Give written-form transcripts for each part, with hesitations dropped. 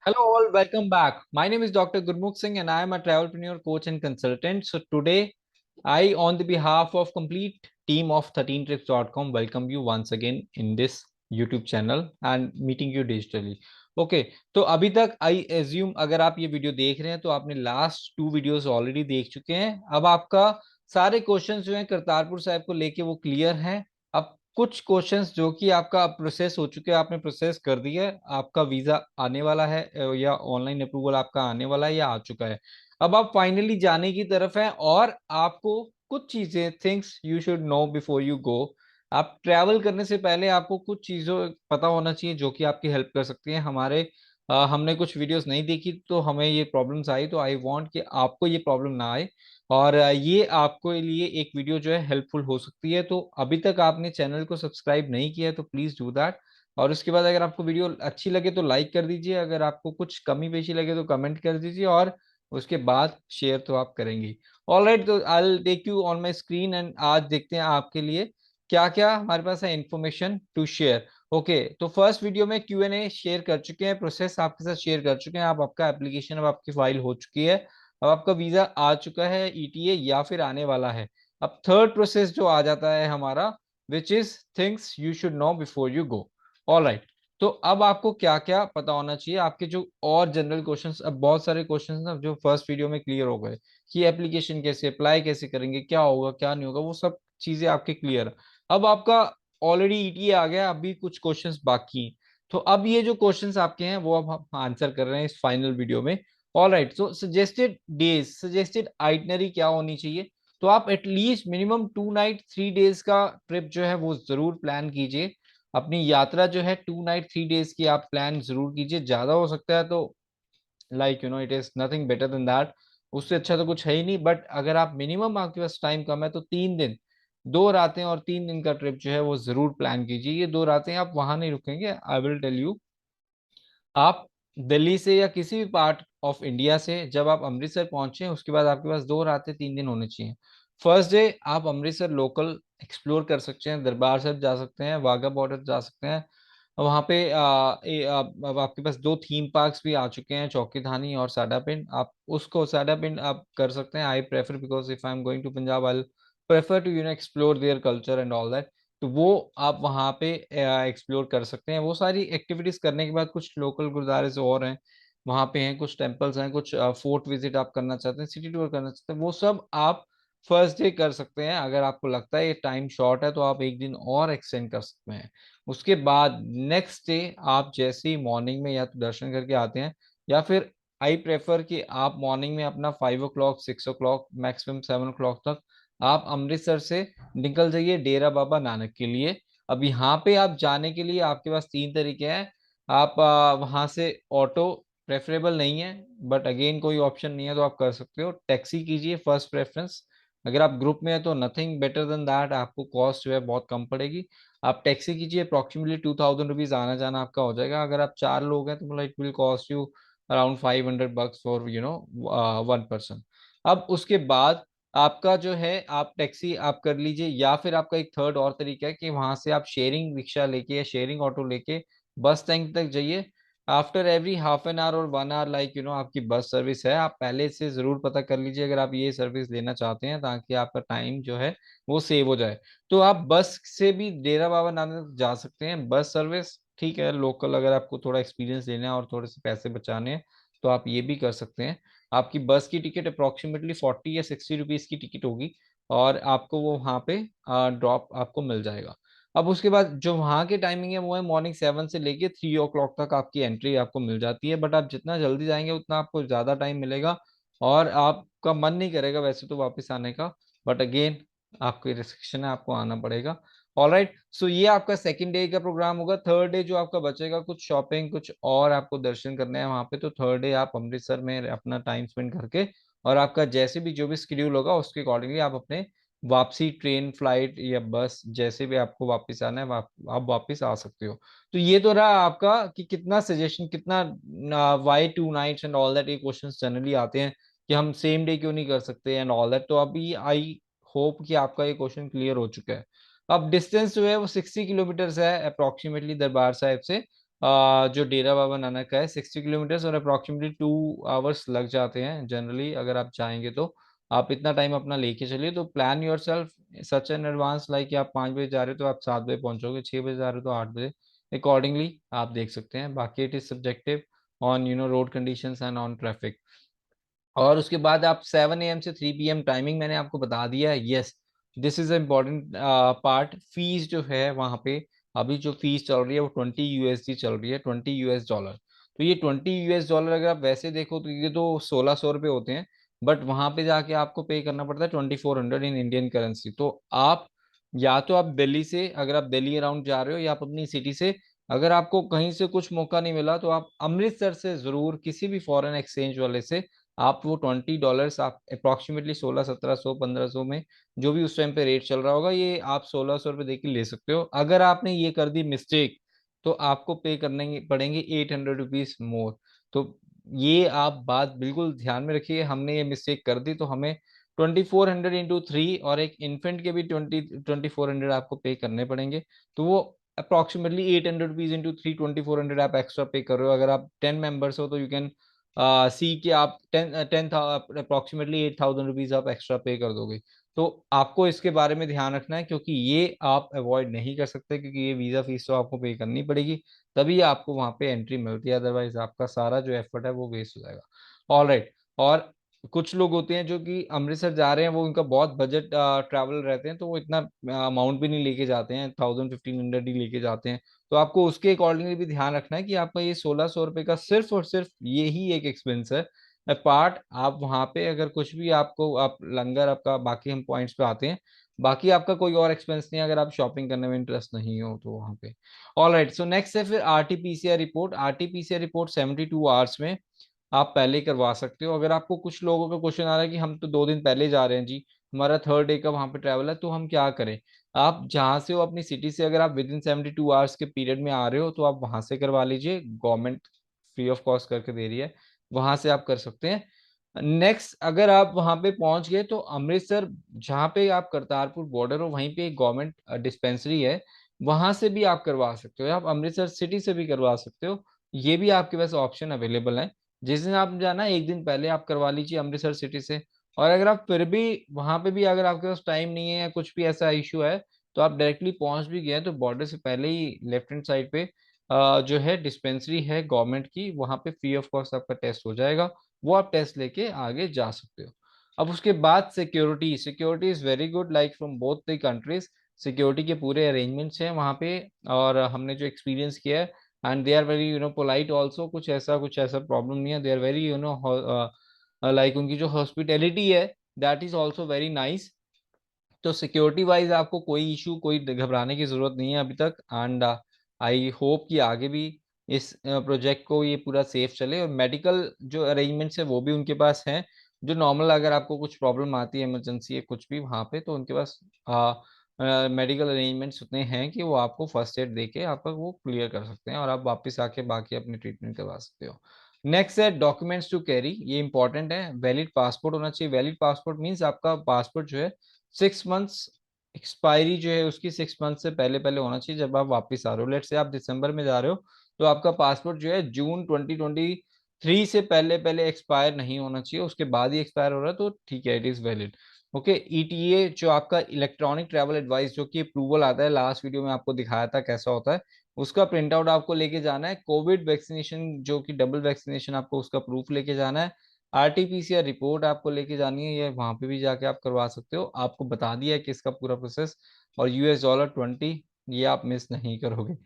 Hello all, welcome back. My name is Dr. Gurmukh Singh and I am a travelpreneur coach and consultant. So today I, on the behalf of complete team of 13trips.com, welcome you once again in this YouTube channel and meeting you digitally. Okay तो अभी तक I assume अगर आप ये video देख रहे हैं तो आपने लास्ट 2 वीडियोस ऑलरेडी देख चुके हैं। अब आपका सारे क्वेश्चंस जो हैं करतारपुर साहिब को लेके वो क्लियर हैं। अब कुछ क्वेश्चंस जो कि आपका प्रोसेस हो चुके हैं, आपने प्रोसेस कर दिया है, आपका वीजा आने वाला है या ऑनलाइन अप्रूवल आपका आने वाला है या आ चुका है। अब आप फाइनली जाने की तरफ हैं और आपको कुछ चीजें things you should know before you go. आप ट्रैवल करने से पहले आपको कुछ चीजों पता होना चाहिए जो कि आपकी हेल्प कर सकती हैं। हमने कुछ वीडियोस नहीं देखी तो हमें ये प्रॉब्लम्स आई, तो आई वांट कि आपको ये प्रॉब्लम ना आए और ये आपको लिए एक वीडियो जो है हेल्पफुल हो सकती है। तो अभी तक आपने चैनल को सब्सक्राइब नहीं किया है तो प्लीज डू दैट। और उसके बाद अगर आपको वीडियो अच्छी लगे तो लाइक कर दीजिए, अगर आपको कुछ कमी पेशी लगे तो कमेंट कर दीजिए और उसके बाद शेयर तो आप करेंगे। ऑलराइट, तो I will take you on my screen and आज देखते हैं आपके लिए क्या क्या हमारे पास है इंफॉर्मेशन टू शेयर। ओके, तो फर्स्ट वीडियो में Q&A शेयर कर चुके हैं, प्रोसेस आपके साथ शेयर कर चुके हैं। आप आपका एप्लीकेशन अब आपकी फाइल हो चुकी है, अब आपका वीजा आ चुका है ETA या फिर आने वाला है। अब थर्ड प्रोसेस जो आ जाता है हमारा, which is things you should know before you go. All right, तो अब आपको क्या क्या पता होना चाहिए आपके जो और जनरल क्वेश्चंस, अब बहुत सारे क्वेश्चंस ना जो फर्स्ट वीडियो में क्लियर हो गए कि एप्लीकेशन कैसे अप्लाई कैसे करेंगे, क्या होगा क्या नहीं होगा, वो सब चीजें आपके क्लियर। अब आपका ऑलरेडी ETA आ गया, अभी कुछ क्वेश्चंस बाकी हैं। तो अब ये जो क्वेश्चंस आपके हैं वो अब हम आंसर कर रहे हैं इस फाइनल वीडियो में। ऑल राइट, सो सजेस्टेड डेज, सजेस्टेड आइटनरी क्या होनी चाहिए? तो आप एटलीस्ट मिनिमम 2 नाइट 3 डेज का ट्रिप जो है वो जरूर प्लान कीजिए। अपनी यात्रा जो है 2 नाइट 3 डेज की आप प्लान जरूर कीजिए। ज्यादा हो सकता है तो it is nothing better than that, उससे अच्छा तो कुछ है ही नहीं। बट अगर आप मिनिमम आपके पास टाइम कम है तो 3 दिन 2 रातें और 3 दिन का ट्रिप जो है वो जरूर प्लान कीजिए। ये 2 रातें आप वहां नहीं रुकेंगे, आई विल टेल यू। आप दिल्ली से या किसी भी पार्ट ऑफ इंडिया से जब आप अमृतसर पहुंचे उसके बाद आपके पास 2 रातें 3 दिन होने चाहिए। फर्स्ट डे आप अमृतसर लोकल एक्सप्लोर कर सकते हैं, दरबार साहब जा सकते हैं, वाघा बॉर्डर जा सकते हैं। वहाँ पे अब आपके पास 2 थीम पार्क्स भी आ चुके हैं, चौकी धानी और साडा पिंड। आप उसको साडा पिंड आप कर सकते हैं। I prefer because if I am going to Punjab I prefer to explore their culture and all that. तो वो आप वहाँ पे एक्सप्लोर कर सकते हैं। वो सारी एक्टिविटीज करने के बाद कुछ लोकल गुरुद्वारे और हैं वहाँ पे, हैं कुछ टेम्पल्स हैं, कुछ फोर्ट विजिट आप करना चाहते हैं, सिटी टूर करना चाहते हैं, वो सब आप फर्स्ट डे कर सकते हैं। अगर आपको लगता है ये टाइम शॉर्ट है तो आप एक दिन और एक्सटेंड कर सकते हैं। उसके बाद नेक्स्ट डे आप जैसे ही मॉर्निंग में या तो दर्शन करके आते हैं या फिर आई प्रेफर कि आप मॉर्निंग में अपना 5 o'clock 6 o'clock मैक्सिमम 7 o'clock तक आप अमृतसर से निकल जाइए डेरा बाबा नानक के लिए। अब यहाँ पे आप जाने के लिए आपके पास 3 तरीके हैं। आप वहाँ से ऑटो प्रेफरेबल नहीं है, बट अगेन कोई ऑप्शन नहीं है तो आप कर सकते हो टैक्सी कीजिए फर्स्ट प्रेफरेंस। अगर आप ग्रुप में है तो नथिंग बेटर देन दैट, आपको कॉस्ट जो है बहुत कम पड़ेगी। आप टैक्सी कीजिए, अप्रोक्सीमेटली 2000 रुपीज आना जाना आपका हो जाएगा। अगर आप 4 लोग हैं तो मतलब it will cost you around $500 for 1 person. अब उसके बाद आपका जो है आप टैक्सी आप कर लीजिए, या फिर आपका एक थर्ड और तरीका है कि वहां से आप शेयरिंग रिक्शा लेके या शेयरिंग ऑटो लेके बस स्टैंड तक जाइए। After every half an hour और 1 आवर आपकी बस सर्विस है। आप पहले से जरूर पता कर लीजिए अगर आप ये सर्विस लेना चाहते हैं ताकि आपका टाइम जो है वो सेव हो जाए। तो आप बस से भी डेरा बाबा नानक जा सकते हैं, बस सर्विस ठीक है लोकल। अगर आपको थोड़ा एक्सपीरियंस लेना है और थोड़े से पैसे बचाने हैं तो आप ये भी कर सकते हैं। आपकी बस की टिकट अप्रोक्सीमेटली 40 या 60 रुपीज की टिकट होगी और आपको वो वहाँ पे ड्रॉप आपको मिल जाएगा। अब उसके बाद जो वहाँ की टाइमिंग है वो है मॉर्निंग 7 से लेके 3 o'clock तक आपकी एंट्री आपको मिल जाती है। बट आप जितना जल्दी जाएंगे उतना आपको ज़्यादा टाइम मिलेगा और आपका मन नहीं करेगा वैसे तो वापस आने का। बट अगेन आपकी रिस्ट्रिक्शन है, आपको आना पड़ेगा। ऑलराइट, सो ये आपका सेकंड डे का प्रोग्राम होगा। थर्ड डे जो आपका बचेगा, कुछ शॉपिंग कुछ और आपको दर्शन करने हैं वहां पे, तो थर्ड डे आप अमृतसर में अपना टाइम स्पेंड करके और आपका जैसे भी जो भी शेड्यूल होगा उसके अकॉर्डिंगली आप अपने वापसी ट्रेन फ्लाइट या बस जैसे भी आपको वापस आना है आप वापस आ सकते हो। तो ये तो रहा आपका कि कितना सजेशन, कितना वाई 2 नाइट्स एंड ऑल दैट, ये क्वेश्चन जनरली आते हैं कि हम सेम डे क्यों नहीं कर सकते एंड ऑल दैट। तो अभी आई होप कि आपका ये क्वेश्चन क्लियर हो चुका है। अब डिस्टेंस जो है वो 60 किलोमीटर है अप्रोक्सीमेटली दरबार साहिब से। जो डेरा बाबा नानक का है 60 किलोमीटर और अप्रॉक्सीमेटली 2 आवर्स लग जाते हैं जनरली, अगर आप चाहेंगे तो आप इतना टाइम अपना लेके चलिए। तो plan your self such an advance, like कि आप 5 बजे जा रहे हो तो आप 7 बजे पहुंचोगे, 6 बजे जा रहे हो तो 8 बजे, अकॉर्डिंगली आप देख सकते हैं। बाकी it is subjective on road conditions and on traffic. और उसके बाद आप 7 AM से 3 PM टाइमिंग मैंने आपको बता दिया है। Yes, this is important part. Fees जो है वहाँ पे, अभी जो फीस चल रही है वो 20 USD चल रही है, $20। तो ये $20 अगर आप वैसे देखो तो ये तो 1600 रुपये होते हैं, बट वहाँ पे जाके आपको पे करना पड़ता है 2400 इन इंडियन करेंसी। तो आप या तो आप दिल्ली से, अगर आप दिल्ली अराउंड जा रहे हो, या आप अपनी सिटी से, अगर आपको कहीं से कुछ मौका नहीं मिला तो आप अमृतसर से जरूर किसी भी फॉरेन एक्सचेंज वाले से आप वो $20 आप अप्रॉक्सीमेटली 1600 1700 1500 में, जो भी उस टाइम पे रेट चल रहा होगा, ये आप 1600 रुपये दे के ले सकते हो। अगर आपने ये कर दी मिस्टेक तो आपको पे करने पड़ेंगे $800 मोर। तो ये आप बात बिल्कुल ध्यान में रखिए, हमने ये मिस्टेक कर दी तो हमें 2400 × 3 और एक इन्फेंट के भी 2400 आपको पे करने पड़ेंगे। तो वो अप्रॉक्सीमेटली $800 × 3 2400 आप एक्स्ट्रा पे कर रहे हो। अगर आप 10 मेंबर्स हो तो यू कैन सी के आप टेन अप्रॉक्सीमेटली $8000 आप एक्स्ट्रा पे कर दोगे। तो आपको इसके बारे में ध्यान रखना है, क्योंकि ये आप अवॉइड नहीं कर सकते, क्योंकि ये वीज़ा फीस तो आपको पे करनी पड़ेगी, तभी आपको वहाँ पे एंट्री मिलती है, अदरवाइज आपका सारा जो एफर्ट है वो वेस्ट हो जाएगा। All right. और कुछ लोग होते हैं जो कि अमृतसर जा रहे हैं, वो उनका बहुत बजट ट्रैवल रहते हैं, तो वो इतना अमाउंट भी नहीं लेके जाते हैं, 1000 1500 ही लेके जाते हैं। तो आपको उसके अकॉर्डिंगली भी ध्यान रखना है कि आपका ये 1600 रुपये का सिर्फ और सिर्फ ये ही एक एक्सपेंस है। पार्ट आप वहाँ पे अगर कुछ भी आपको, आप लंगर आपका, बाकी हम पॉइंट्स पे आते हैं, बाकी आपका कोई और एक्सपेंस नहीं है अगर आप शॉपिंग करने में इंटरेस्ट नहीं हो तो वहाँ पे। ऑल राइट, सो नेक्स्ट है फिर RT-PCR report. RT-PCR report 72 hours में आप पहले करवा सकते हो। अगर आपको, कुछ लोगों का क्वेश्चन आ रहा है कि हम तो 2 दिन पहले जा रहे हैं जी, हमारा थर्ड डे का वहाँ पे ट्रैवल है, तो हम क्या करें। आप जहाँ से हो अपनी सिटी से, अगर आप विद इन 72 आवर्स के पीरियड में आ रहे हो तो आप वहाँ से करवा लीजिए, गवर्नमेंट फ्री ऑफ कॉस्ट करके दे रही है, वहाँ से आप कर सकते हैं। नेक्स्ट, अगर आप वहाँ पे पहुँच गए तो अमृतसर, जहाँ पे आप करतारपुर बॉर्डर हो, वहीं पे एक गवर्नमेंट डिस्पेंसरी है, वहाँ से भी आप करवा सकते हो, आप अमृतसर सिटी से भी करवा सकते हो। ये भी आपके पास ऑप्शन अवेलेबल है। जिस दिन आप जाना, एक दिन पहले आप करवा लीजिए अमृतसर सिटी से। और अगर आप फिर भी वहां पे भी, अगर आपके पास टाइम नहीं है या कुछ भी ऐसा इशू है, तो आप डायरेक्टली पहुंच भी गए तो बॉर्डर से पहले ही लेफ्ट हैंड साइड पे जो है डिस्पेंसरी है गवर्नमेंट की, वहां पे फ्री ऑफ कॉस्ट आपका टेस्ट हो जाएगा, वो आप टेस्ट लेके आगे जा सकते हो। अब उसके बाद security, security is very good like from both the countries. Security के पूरे अरेंजमेंट्स हैं वहाँ पे, और हमने जो एक्सपीरियंस किया है, and they are very polite also, कुछ ऐसा प्रॉब्लम नहीं है, दे आर वेरी लाइक उनकी जो हॉस्पिटैलिटी है that is also very nice. तो सिक्योरिटी वाइज आपको कोई इशू, कोई घबराने की जरूरत नहीं है अभी तक। एंड आई होप कि आगे भी इस प्रोजेक्ट को ये पूरा सेफ चले। और मेडिकल जो अरेंजमेंट्स है वो भी उनके पास हैं, जो नॉर्मल, अगर आपको कुछ प्रॉब्लम आती है, इमरजेंसी है कुछ भी वहाँ पे, तो उनके पास मेडिकल अरेंजमेंट्स उतने हैं कि वो आपको फर्स्ट एड देके आपका वो क्लियर कर सकते हैं, और आप वापस आके बाकी अपनी ट्रीटमेंट करवा सकते हो। नेक्स्ट है डॉक्यूमेंट्स टू कैरी, ये इंपॉर्टेंट है। वैलिड पासपोर्ट होना चाहिए। वैलिड पासपोर्ट मीन्स आपका पासपोर्ट जो है 6 मंथ्स, एक्सपायरी जो है उसकी 6 मंथ से पहले पहले होना चाहिए जब आप वापस आ रहे हो। लेट से आप दिसंबर में जा रहे हो, तो आपका पासपोर्ट जो है जून 2023 से पहले पहले एक्सपायर नहीं होना चाहिए। उसके बाद ही एक्सपायर हो रहा है तो ठीक है, it is valid. Okay. ETA जो आपका इलेक्ट्रॉनिक ट्रैवल एडवाइस, जो कि अप्रूवल आता है, लास्ट वीडियो में आपको दिखाया था कैसा होता है, उसका प्रिंट आउट आपको लेके जाना है। कोविड वैक्सीनेशन जो कि डबल वैक्सीनेशन, आपको उसका प्रूफ लेके जाना है। RT-PCR रिपोर्ट आपको लेके जानी है, ये वहां पे भी जाके आप करवा सकते हो। आपको बता दिया है कि इसका पूरा प्रोसेस, और $20 ये आप मिस नहीं करोगे।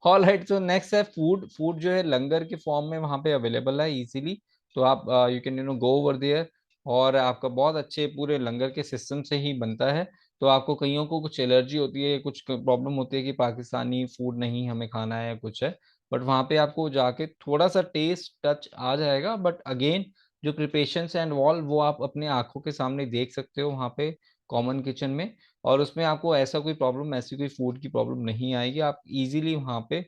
ऑल राइट, तो नेक्स्ट है फूड। फूड जो है लंगर के फॉर्म में वहाँ पे अवेलेबल है इजीली, तो आप you can go over there, और आपका बहुत अच्छे पूरे लंगर के सिस्टम से ही बनता है। तो आपको, कईयों को कुछ एलर्जी होती है, कुछ प्रॉब्लम होती है कि पाकिस्तानी फूड नहीं हमें खाना है या कुछ है, बट वहाँ पे आपको जाके थोड़ा सा टेस्ट टच आ जाएगा, बट अगेन जो प्रिपरेशंस एंड ऑल वो आप अपने आंखों के सामने देख सकते हो वहाँ पे कॉमन किचन में। और उसमें आपको ऐसा कोई प्रॉब्लम, ऐसी कोई फूड की प्रॉब्लम नहीं आएगी, आप इजीली वहाँ पे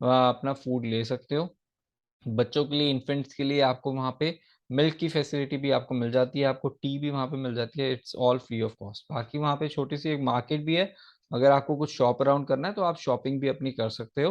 अपना फूड ले सकते हो। बच्चों के लिए, इन्फेंट्स के लिए आपको वहाँ पे मिल्क की फैसिलिटी भी आपको मिल जाती है, आपको टी भी वहाँ पे मिल जाती है, it's all free of cost. बाकी वहाँ पे छोटी सी एक मार्केट भी है, अगर आपको कुछ शॉप अराउंड करना है तो आप शॉपिंग भी अपनी कर सकते हो।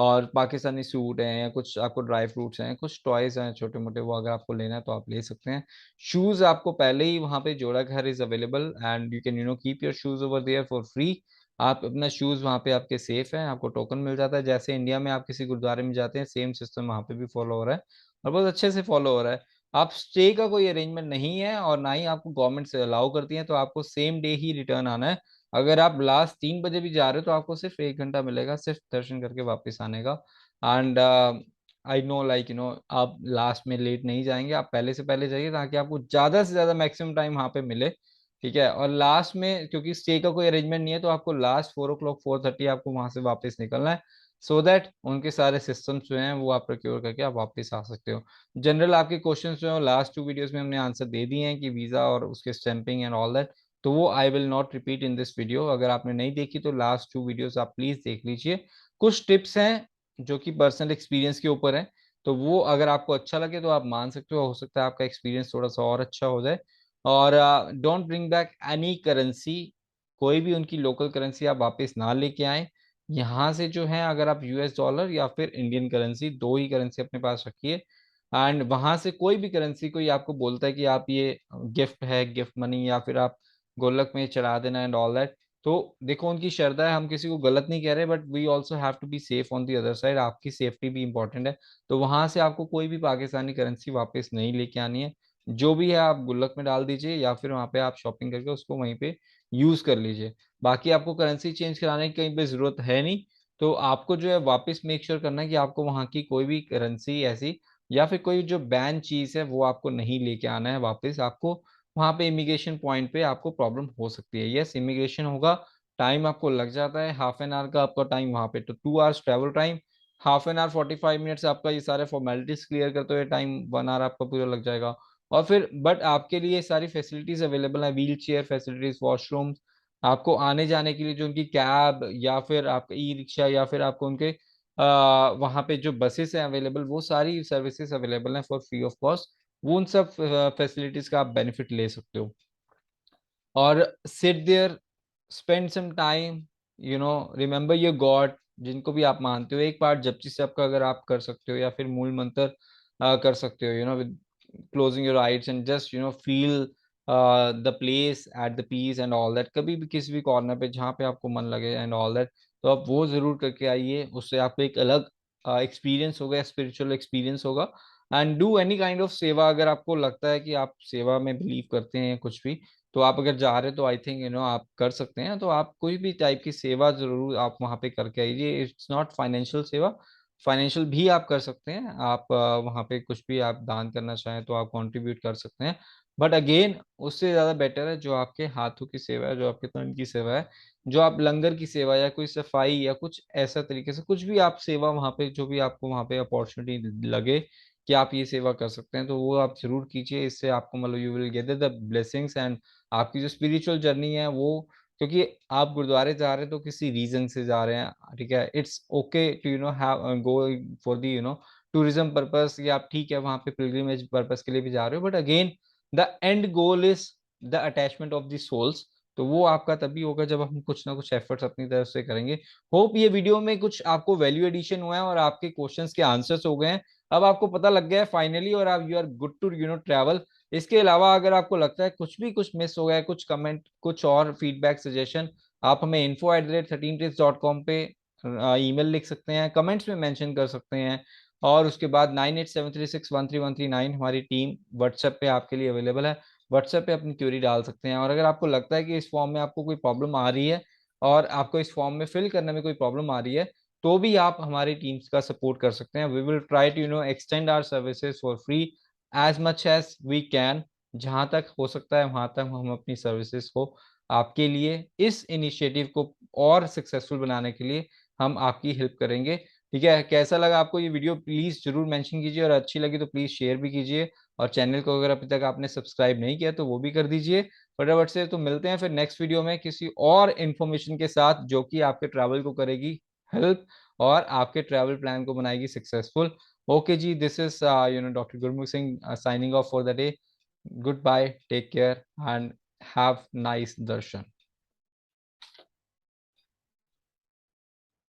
और पाकिस्तानी सूट हैं, या कुछ आपको ड्राई फ्रूट्स हैं, कुछ टॉयज हैं छोटे मोटे, वो अगर आपको लेना है तो आप ले सकते हैं। शूज आपको पहले ही वहाँ पे जोड़ा घर is available, and you can keep your shoes over there for free. आप अपना शूज वहाँ पे आपके सेफ है, आपको टोकन मिल जाता है। जैसे इंडिया में आप किसी गुरुद्वारे में जाते हैं, सेम सिस्टम वहाँ पे भी फॉलो हो रहा है, और बहुत अच्छे से फॉलो हो रहा है। आप स्टे का कोई अरेंजमेंट नहीं है, और ना ही आपको गवर्नमेंट से अलाउ करती है, तो आपको सेम डे ही रिटर्न आना है। अगर आप लास्ट 3 बजे भी जा रहे हो तो आपको सिर्फ 1 घंटा मिलेगा, सिर्फ दर्शन करके वापस आने का। एंड आई नो लाइक आप लास्ट में लेट नहीं जाएंगे, आप पहले से पहले जाइए, ताकि आपको ज्यादा से ज्यादा मैक्सिमम टाइम वहाँ पे मिले। ठीक है, और लास्ट में क्योंकि स्टे का कोई अरेंजमेंट नहीं है, तो आपको लास्ट 4 o'clock 4:30 आपको वहां से वापस निकलना है, सो दैट उनके सारे सिस्टम्स जो हैं वो आप प्रोक्योर करके आप वापस आ सकते हो। जनरल आपके क्वेश्चंस जो है लास्ट 2 वीडियोस में हमने आंसर दे दिए हैं, कि वीजा और उसके स्टैंपिंग एंड ऑल दैट, तो वो I will not repeat in this video. अगर आपने नहीं देखी तो लास्ट 2 वीडियोस आप प्लीज देख लीजिए। कुछ टिप्स हैं जो कि पर्सनल एक्सपीरियंस के ऊपर है, तो वो अगर आपको अच्छा लगे तो आप मान सकते हो सकता है आपका एक्सपीरियंस थोड़ा सा और अच्छा हो जाए। और don't bring back any currency, कोई भी उनकी लोकल करेंसी आप वापस ना लेके आए। यहाँ से जो है अगर आप यूएस डॉलर या फिर इंडियन करेंसी, दो ही करेंसी अपने पास रखिए। एंड वहां से कोई भी करेंसी, कोई आपको बोलता है कि आप ये गिफ्ट है, गिफ्ट मनी, या फिर आप गोलक में चढ़ा देना एंड ऑल दैट, तो देखो उनकी श्रद्धा है, हम किसी को गलत नहीं कह रहे, but we also have to be safe on the other side, आपकी सेफ्टी भी इंपॉर्टेंट है। तो वहां से आपको कोई भी पाकिस्तानी करेंसी वापस नहीं लेके आनी है, जो भी है आप गुल्लक में डाल दीजिए, या फिर वहां पे आप शॉपिंग करके उसको वहीं पे यूज कर लीजिए। बाकी आपको करेंसी चेंज कराने की कहीं पे जरूरत है नहीं। तो आपको जो है वापस मेक श्योर करना है कि आपको वहां की कोई भी करेंसी ऐसी, या फिर कोई जो बैन चीज है वो आपको नहीं लेके आना है वापस। आपको वहां पे इमिग्रेशन पॉइंट पे आपको प्रॉब्लम हो सकती है, यस इमिग्रेशन होगा, टाइम आपको लग जाता है, हाफ एन आवर का आपका टाइम वहां पे, तो 2 hours travel time, half an hour 45 minutes आपका ये सारे फॉर्मेलिटीज क्लियर करते हुए टाइम 1 hour आपका पूरा लग जाएगा। और फिर बट आपके लिए सारी फैसिलिटीज अवेलेबल है, व्हील चेयर फैसिलिटीज, वॉशरूम, आपको आने जाने के लिए जो उनकी कैब, या फिर आपका ई रिक्शा, या फिर आपको उनके वहाँ पे जो बसेस हैं अवेलेबल, वो सारी सर्विसेज अवेलेबल हैं फॉर फ्री ऑफ कॉस्ट। वो उन सब फैसिलिटीज का आप बेनिफिट ले सकते हो। और sit there, spend some time, remember your God, जिनको भी आप मानते हो, एक बार जपजी साहब का अगर आप कर सकते हो, या फिर मूल मंत्र कर सकते हो, with closing your eyes, and just feel the place at the peace and all that, कभी भी किसी भी कॉर्नर पे जहाँ पे आपको मन लगे एंड ऑल दैट, तो आप वो जरूर करके आइए। उससे आपको एक अलग एक्सपीरियंस होगा, स्पिरिचुअल एक्सपीरियंस होगा। And do any kind of सेवा, अगर आपको लगता है कि आप सेवा में बिलीव करते हैं कुछ भी, तो आप अगर जा रहे हो तो आई थिंक आप कर सकते हैं। तो आप कोई भी टाइप की सेवा जरूर आप वहाँ पे करके आइए। इट्स नॉट फाइनेंशियल सेवा, फाइनेंशियल भी आप कर सकते हैं। आप वहाँ पे कुछ भी आप दान करना चाहें तो आप कंट्रीब्यूट कर सकते हैं। बट अगेन उससे ज़्यादा बेटर है जो आपके हाथों की सेवा है, जो आपके तन की सेवा है, जो आप लंगर की सेवा, या कोई सफाई, या कुछ ऐसा तरीके से कुछ भी आप सेवा वहाँ पे, जो भी आपको वहाँ पे अपॉर्चुनिटी लगे कि आप ये सेवा कर सकते हैं, तो वो आप जरूर कीजिए। इससे आपको मतलब you will get the blessings, and आपकी जो स्पिरिचुअल जर्नी है वो, क्योंकि आप गुरुद्वारे जा रहे हैं तो किसी रीजन से जा रहे हैं, ठीक है, it's okay to have go for the tourism purpose, या आप ठीक है वहां पे पिलग्रिमेज पर्पस के लिए भी जा रहे हो, but again the end goal is the attachment of the souls. तो वो आपका तभी होगा जब हम कुछ ना कुछ एफर्ट्स अपनी तरफ से करेंगे। होप ये वीडियो में कुछ आपको वैल्यू एडिशन हुआ है, और आपके क्वेश्चंस के आंसर्स हो गए हैं। अब आपको पता लग गया है फाइनली, और आप you are good to travel. इसके अलावा अगर आपको लगता है कुछ भी कुछ मिस हो गया है, कुछ कमेंट, कुछ और फीडबैक, सजेशन, आप हमें info@13trips.com पे ईमेल लिख सकते हैं, कमेंट्स में मेंशन कर सकते हैं। और उसके बाद 9873613139 हमारी टीम व्हाट्सएप पे आपके लिए अवेलेबल है, व्हाट्सएप पे अपनी क्यूरी डाल सकते हैं। और अगर आपको लगता है कि इस फॉर्म में आपको कोई प्रॉब्लम आ रही है, और आपको इस फॉर्म में फिल करने में कोई प्रॉब्लम आ रही है, तो भी आप हमारी टीम्स का सपोर्ट कर सकते हैं। We will try to extend our services for free as much as we can. जहां तक हो सकता है वहां तक हम अपनी सर्विसेज को आपके लिए, इस इनिशिएटिव को और सक्सेसफुल बनाने के लिए हम आपकी हेल्प करेंगे। ठीक है, कैसा लगा आपको ये वीडियो प्लीज जरूर मेंशन कीजिए, और अच्छी लगी तो प्लीज शेयर भी कीजिए। और चैनल को अगर अभी तक आपने सब्सक्राइब नहीं किया तो वो भी कर दीजिए फटाफट से। तो मिलते हैं फिर नेक्स्ट वीडियो में किसी और इन्फॉर्मेशन के साथ, जो कि आपके ट्रैवल को करेगी हेल्प, और आपके ट्रैवल प्लान को बनाएगी सक्सेसफुल। ओके जी, this is doctor Gurmukh Singh signing off for the day. Goodbye, take care, and have nice darshan.